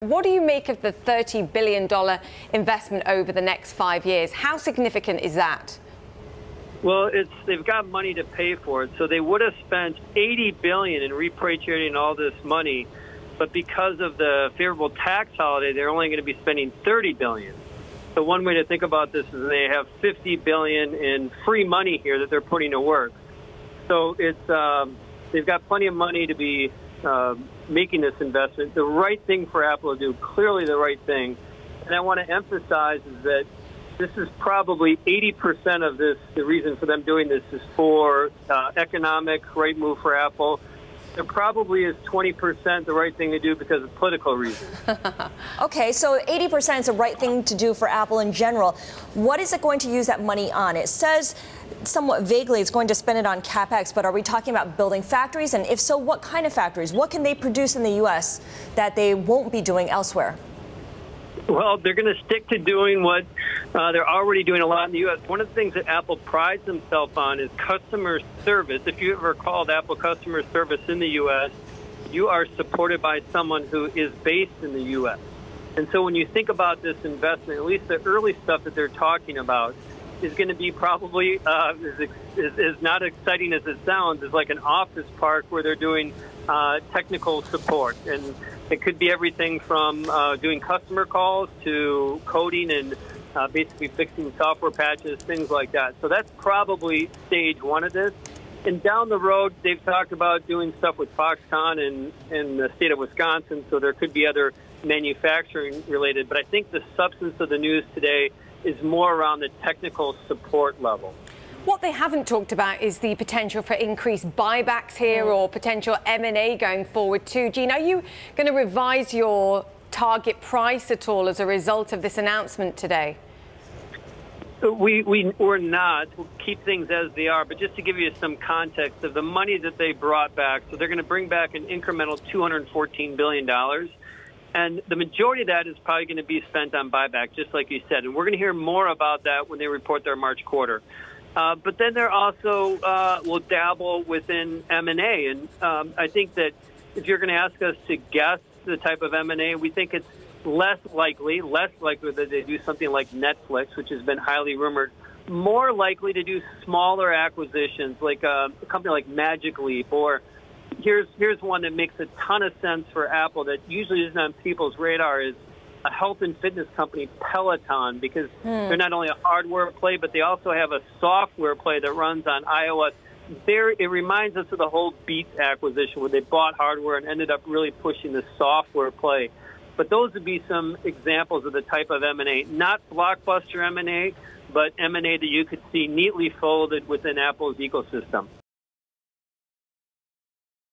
What do you make of the $30 billion investment over the next 5 years? How significant is that? Well, they've got money to pay for it, so they would have spent $80 billion in repatriating all this money, but because of the favorable tax holiday, they're only going to be spending $30 billion. So one way to think about this is they have $50 billion in free money here that they're putting to work. So they've got plenty of money to be making this investment. The right thing for Apple to do, clearly the right thing. And I want to emphasize is that this is probably 80% of this. The reason for them doing this is for economic right move for Apple. There probably is 20% the right thing to do because of political reasons. Okay, so 80% is the right thing to do for Apple in general. What is it going to use that money on? It says somewhat vaguely it's going to spend it on Capex, but are we talking about building factories? And if so, what kind of factories? What can they produce in the U.S. that they won't be doing elsewhere? Well, they're going to stick to doing what they're already doing a lot in the U.S. One of the things that Apple prides themselves on is customer service. If you ever called Apple customer service in the U.S., you are supported by someone who is based in the U.S. And so when you think about this investment, at least the early stuff that they're talking about is going to be probably as not exciting as it sounds. It's like an office park where they're doing technical support. And it could be everything from doing customer calls to coding and basically fixing software patches, things like that. So that's probably stage one of this. And down the road, they've talked about doing stuff with Foxconn in the state of Wisconsin, so there could be other manufacturing related. But I think the substance of the news today is more around the technical support level. What they haven't talked about is the potential for increased buybacks here or potential M&A going forward too. Gene, are you going to revise your target price at all as a result of this announcement today? We're not. We'll keep things as they are. But just to give you some context of the money that they brought back, so they're going to bring back an incremental $214 billion. And the majority of that is probably going to be spent on buyback, just like you said. And we're going to hear more about that when they report their March quarter. But then they're also will dabble within M&A. And I think that if you're going to ask us to guess the type of M&A, we think it's less likely that they do something like Netflix, which has been highly rumored, more likely to do smaller acquisitions like a company like Magic Leap, or here's one that makes a ton of sense for Apple that usually isn't on people's radar, is a health and fitness company, Peloton, because they're not only a hardware play, but they also have a software play that runs on iOS. It reminds us of the whole Beats acquisition where they bought hardware and ended up really pushing the software play. But those would be some examples of the type of M&A, not blockbuster M&A, but M&A that you could see neatly folded within Apple's ecosystem.